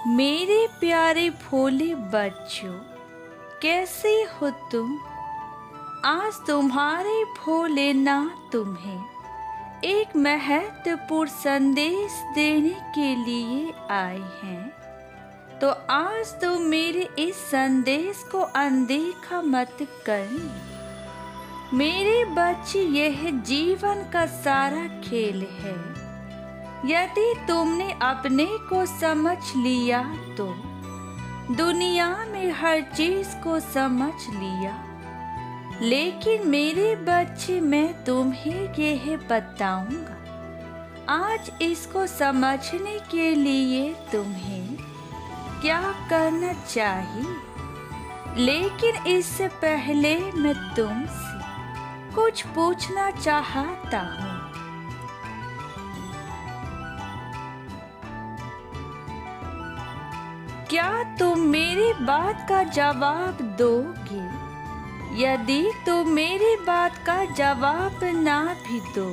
मेरे प्यारे भोले बच्चों, कैसे हो तुम। आज तुम्हारे भोलेनाथ तुम्हें एक महत्वपूर्ण संदेश देने के लिए आए हैं। तो आज तुम मेरे इस संदेश को अनदेखा मत करना। मेरे बच्चे, यह जीवन का सारा खेल है। यदि तुमने अपने को समझ लिया तो दुनिया में हर चीज को समझ लिया। लेकिन मेरे बच्चे, मैं तुम्हें यह बताऊंगा, आज इसको समझने के लिए तुम्हें क्या करना चाहिए। लेकिन इससे पहले मैं तुमसे कुछ पूछना चाहता हूँ। क्या तुम मेरी बात का जवाब दोगे? यदि तुम मेरी बात का जवाब ना भी दो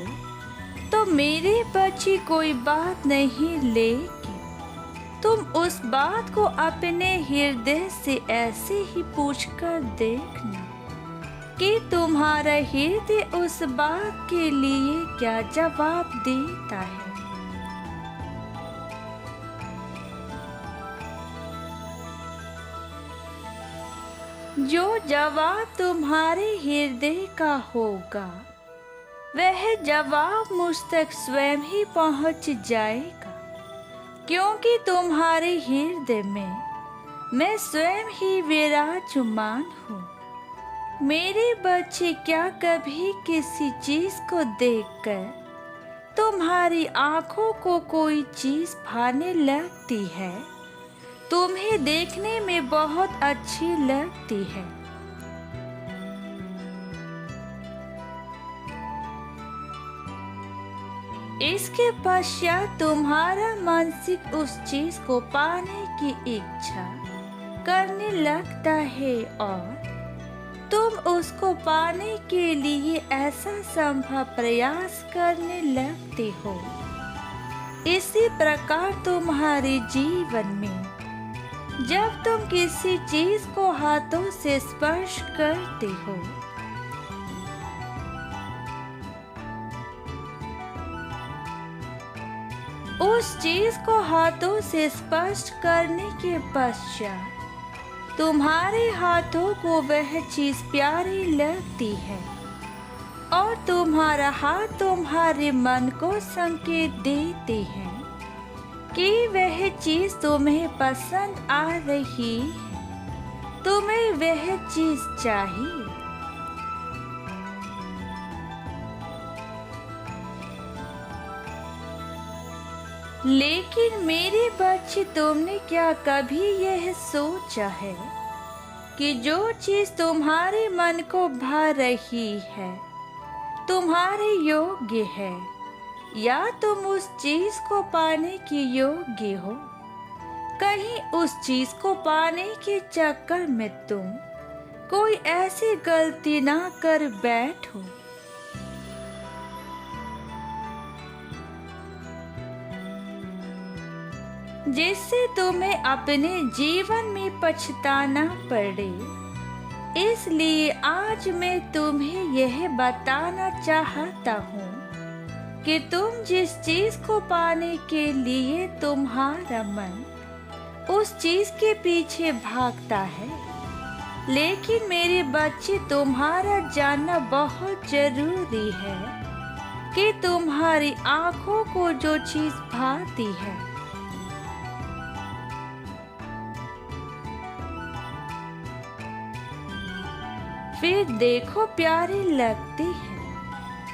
तो मेरे बच्चे कोई बात नहीं, लेकिन तुम उस बात को अपने हृदय से ऐसे ही पूछकर देखना कि तुम्हारा हृदय उस बात के लिए क्या जवाब देता है। जो जवाब तुम्हारे हृदय का होगा वह जवाब मुझ तक स्वयं ही पहुंच जाएगा, क्योंकि तुम्हारे हृदय में मैं स्वयं ही विराजमान हूँ। मेरे बच्चे, क्या कभी किसी चीज को देखकर तुम्हारी आंखों को कोई चीज भाने लगती है? तुम्हें देखने में बहुत अच्छी लगती है। इसके पश्चात तुम्हारा मानसिक उस चीज को पाने की इच्छा करने लगता है और तुम उसको पाने के लिए ऐसा संभव प्रयास करने लगते हो। इसी प्रकार तुम्हारे जीवन में जब तुम किसी चीज को हाथों से स्पर्श करते हो, उस चीज को हाथों से स्पर्श करने के पश्चात तुम्हारे हाथों को वह चीज प्यारी लगती है और तुम्हारा हाथ तुम्हारे मन को संकेत देते हैं कि वह चीज तुम्हें पसंद आ रही है, तुम्हें वह चीज चाहिए। लेकिन मेरे बच्चे, तुमने क्या कभी यह सोचा है कि जो चीज तुम्हारे मन को भा रही है तुम्हारे योग्य है, या तुम उस चीज को पाने के योग्य हो? कहीं उस चीज को पाने के चक्कर में तुम कोई ऐसी गलती ना कर बैठो जिससे तुम्हें अपने जीवन में पछताना पड़े। इसलिए आज मैं तुम्हें यह बताना चाहता हूँ कि तुम जिस चीज को पाने के लिए तुम्हारा मन उस चीज के पीछे भागता है, लेकिन मेरे बच्चे, तुम्हारा जानना बहुत जरूरी है कि तुम्हारी आंखों को जो चीज भाती है फिर देखो प्यारी लगती है।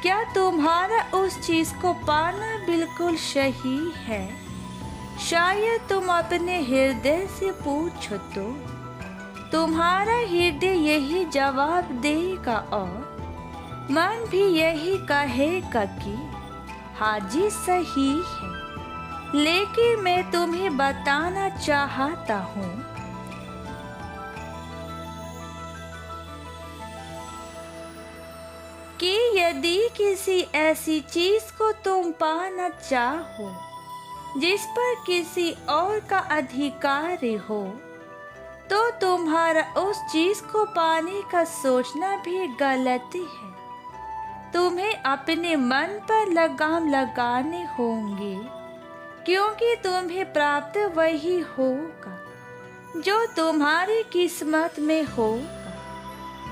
क्या तुम्हारा उस चीज को पाना बिल्कुल सही है? शायद तुम अपने हृदय से पूछो तो तुम्हारा हृदय यही जवाब देगा और मन भी यही कहेगा कि हाँ जी, सही है। लेकिन मैं तुम्हें बताना चाहता हूँ कि यदि किसी ऐसी चीज को तुम पाना चाहो जिस पर किसी और का अधिकार हो, तो तुम्हारा उस चीज को पाने का सोचना भी गलती है। तुम्हें अपने मन पर लगाम लगाने होंगे, क्योंकि तुम्हें प्राप्त वही होगा जो तुम्हारी किस्मत में होगा।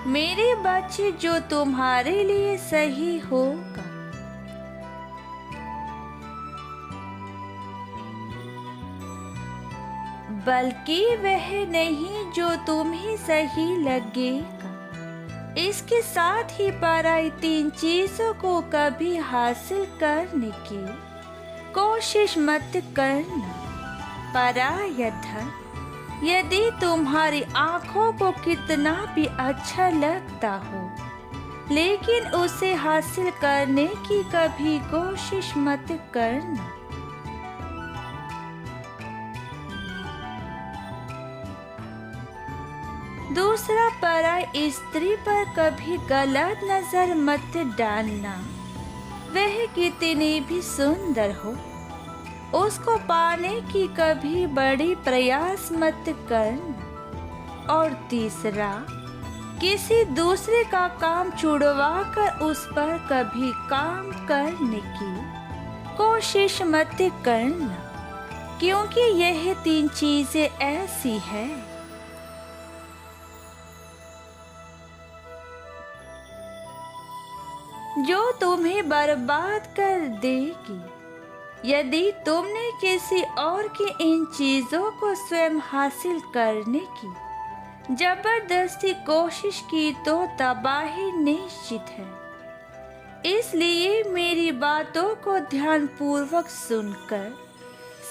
मेरे बच्चे, जो तुम्हारे लिए सही होगा। बल्कि वह नहीं जो तुम्हें सही लगेगा। इसके साथ ही पराई 3 चीजों को कभी हासिल करने की कोशिश मत करना। पराया धन यदि तुम्हारी आंखों को कितना भी अच्छा लगता हो, लेकिन उसे हासिल करने की कभी कोशिश मत करना। दूसरा, पराई स्त्री पर कभी गलत नजर मत डालना। वह कितनी भी सुंदर हो, उसको पाने की कभी बड़ी प्रयास मत करना। और तीसरा, किसी दूसरे का काम छुड़वा कर उस पर कभी काम करने की कोशिश मत करना, क्योंकि यह 3 चीजें ऐसी हैं जो तुम्हें बर्बाद कर देगी। यदि तुमने किसी और की इन चीजों को स्वयं हासिल करने की जबरदस्ती कोशिश की तो तबाही निश्चित है। इसलिए मेरी बातों को ध्यानपूर्वक सुनकर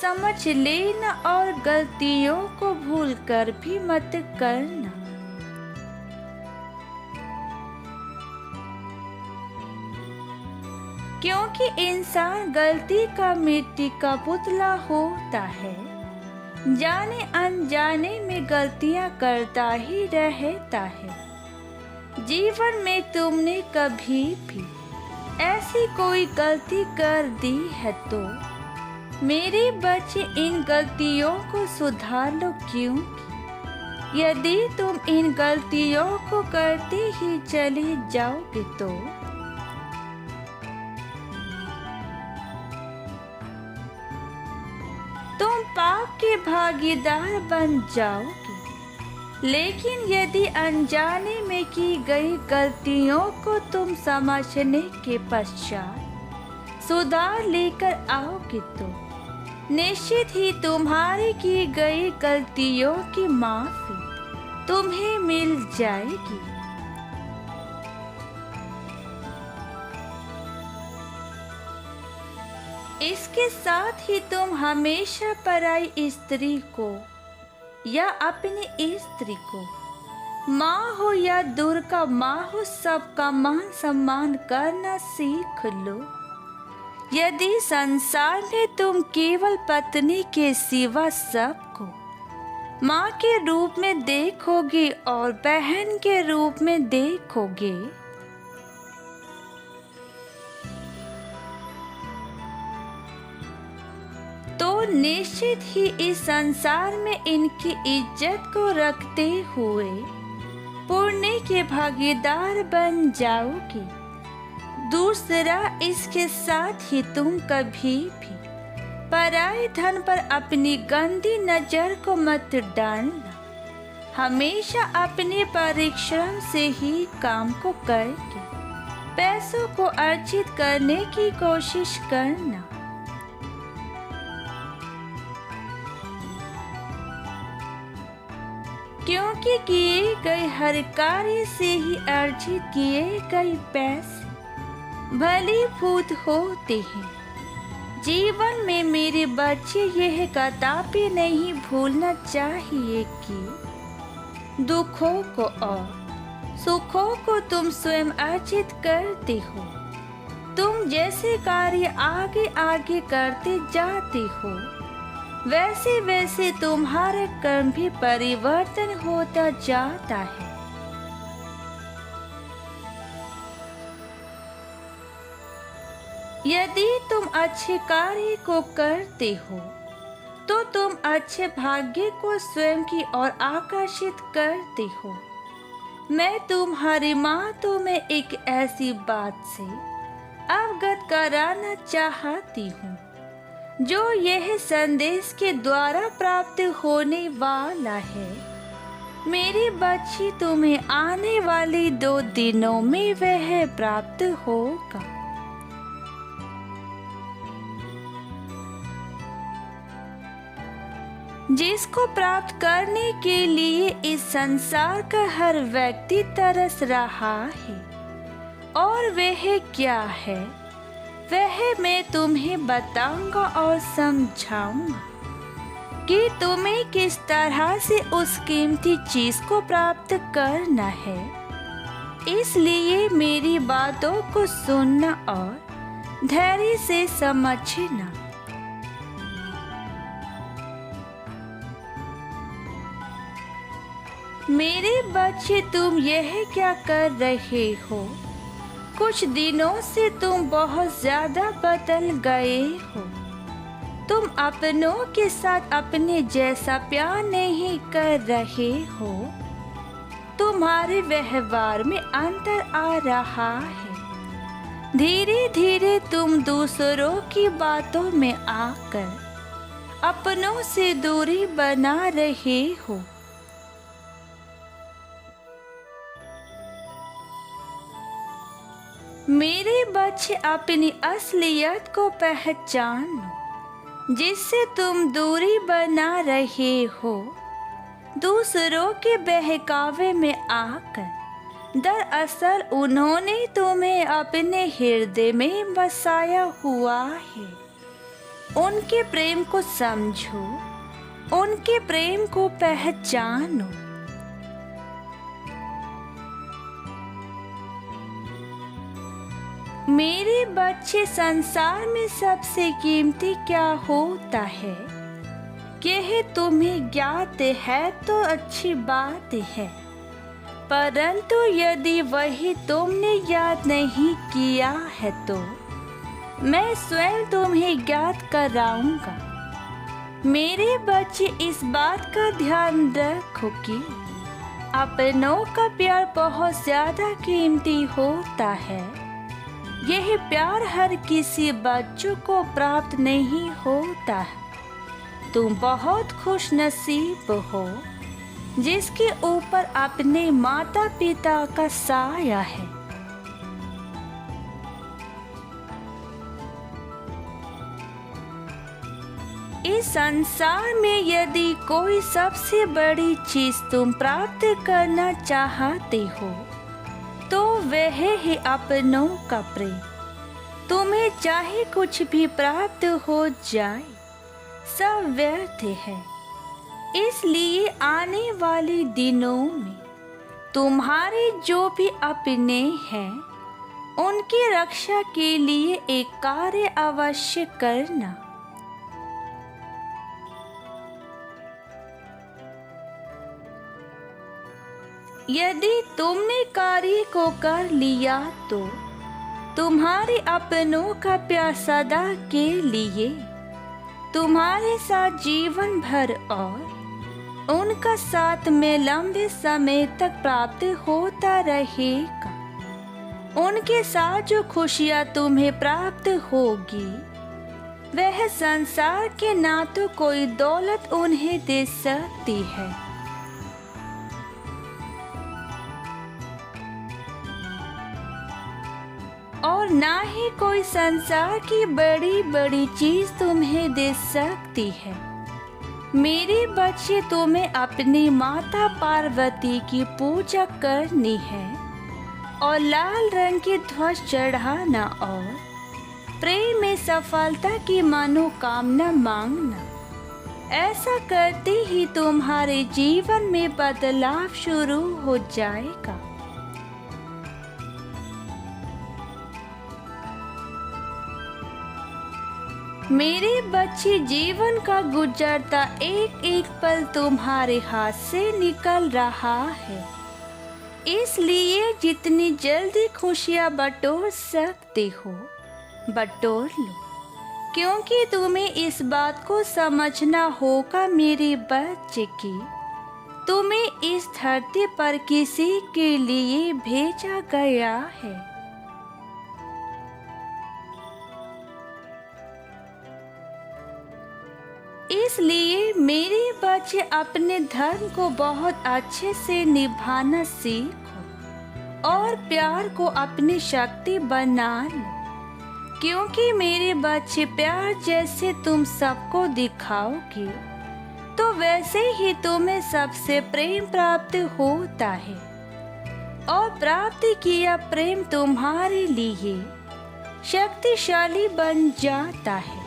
समझ लेना और गलतियों को भूलकर भी मत करना। क्योंकि इंसान गलती का मिट्टी का पुतला होता है, जाने अनजाने में गलतियां करता ही रहता है। जीवन में तुमने कभी भी ऐसी कोई गलती कर दी है तो मेरे बच्चे, इन गलतियों को सुधार लो। क्योंकि यदि तुम इन गलतियों को करते ही चले जाओगे तो तुम पाप के भागीदार बन जाओगे। लेकिन यदि अनजाने में की गई गलतियों को तुम समझने के पश्चात सुधार लेकर आओगे तो निश्चित ही तुम्हारी की गई गलतियों की माफी तुम्हें मिल जाएगी। इसके साथ ही तुम हमेशा पराई स्त्री को या अपनी स्त्री को, माँ हो या दूर का माँ हो, सबका मान सम्मान करना सीख लो। यदि संसार में तुम केवल पत्नी के सिवा सबको माँ के रूप में देखोगे और बहन के रूप में देखोगे, तो निश्चित ही इस संसार में इनकी इज्जत को रखते हुए पुण्य के भागीदार बन जाओगे। दूसरा, इसके साथ ही तुम कभी भी पराये धन पर अपनी गंदी नजर को मत डालना। हमेशा अपने परिश्रम से ही काम को करके पैसों को अर्जित करने की कोशिश करना। क्योंकि किए गए हर कार्य से ही अर्जित किए गए पैसे भलीभूत होते हैं। जीवन में मेरे बच्चे यह कदापि नहीं भूलना चाहिए कि दुखों को और सुखों को तुम स्वयं अर्जित करते हो। तुम जैसे कार्य आगे आगे करते जाते हो, वैसे वैसे तुम्हारा कर्म भी परिवर्तन होता जाता है। यदि तुम अच्छे कार्य को करते हो तो तुम अच्छे भाग्य को स्वयं की ओर आकर्षित करते हो। मैं तुम्हारी माँ तुम्हें एक ऐसी बात से अवगत कराना चाहती हूँ जो यह संदेश के द्वारा प्राप्त होने वाला है। मेरी बच्ची, तुम्हें आने वाली 2 दिनों में वह प्राप्त होगा। जिसको प्राप्त करने के लिए इस संसार का हर व्यक्ति तरस रहा है, और वह क्या है वह मैं तुम्हें बताऊंगा और समझाऊंगा कि तुम्हें किस तरह से उस कीमती चीज को प्राप्त करना है। इसलिए मेरी बातों को सुनना और धैर्य से समझना। मेरे बच्चे, तुम यह क्या कर रहे हो? कुछ दिनों से तुम बहुत ज्यादा बदल गए हो। तुम अपनों के साथ अपने जैसा प्यार नहीं कर रहे हो। तुम्हारे व्यवहार में अंतर आ रहा है। धीरे धीरे तुम दूसरों की बातों में आकर अपनों से दूरी बना रहे हो। मेरे बच्चे, अपनी असलियत को पहचानो जिससे तुम दूरी बना रहे हो। दूसरों के बहकावे में आकर दरअसल उन्होंने तुम्हें अपने हृदय में बसाया हुआ है। उनके प्रेम को समझो, उनके प्रेम को पहचानो। मेरे बच्चे, संसार में सबसे कीमती क्या होता है यह तुम्हें ज्ञात है तो अच्छी बात है, परंतु यदि वही तुमने याद नहीं किया है तो मैं स्वयं तुम्हें ज्ञात कराऊंगा। मेरे बच्चे, इस बात का ध्यान रखो कि अपनों का प्यार बहुत ज्यादा कीमती होता है। यह प्यार हर किसी बच्चों को प्राप्त नहीं होता। तुम बहुत खुश नसीब हो जिसके ऊपर अपने माता पिता का साया है। इस संसार में यदि कोई सबसे बड़ी चीज तुम प्राप्त करना चाहते हो तो वह है अपनों का प्रेम। तुम्हें चाहे कुछ भी प्राप्त हो जाए, सब व्यर्थ है। इसलिए आने वाले दिनों में तुम्हारे जो भी अपने हैं उनकी रक्षा के लिए एक कार्य अवश्य करना। यदि तुमने कार्य को कर लिया तो तुम्हारे अपनों का प्यार सदा के लिए तुम्हारे साथ जीवन भर और उनका साथ में लंबे समय तक प्राप्त होता रहेगा। उनके साथ जो खुशियाँ तुम्हें प्राप्त होगी वह संसार के ना तो कोई दौलत उन्हें दे सकती है और ना ही कोई संसार की बड़ी बड़ी चीज तुम्हें दे सकती है। मेरे बच्चे, तुम्हें अपनी माता पार्वती की पूजा करनी है और लाल रंग की ध्वज चढ़ाना और प्रेम में सफलता की मनोकामना मांगना। ऐसा करते ही तुम्हारे जीवन में बदलाव शुरू हो जाएगा। मेरे बच्चे, जीवन का गुजरता एक एक पल तुम्हारे हाथ से निकल रहा है। इसलिए जितनी जल्दी खुशियां बटोर सकते हो बटोर लो, क्योंकि तुम्हें इस बात को समझना होगा मेरे बच्चे की तुम्हें इस धरती पर किसी के लिए भेजा गया है। इसलिए मेरे बच्चे अपने धर्म को बहुत अच्छे से निभाना सीखो और प्यार को अपनी शक्ति बना लो, क्योंकि मेरे बच्चे प्यार जैसे तुम सबको दिखाओगे तो वैसे ही तुम्हें सबसे प्रेम प्राप्त होता है और प्राप्त किया प्रेम तुम्हारे लिए शक्तिशाली बन जाता है।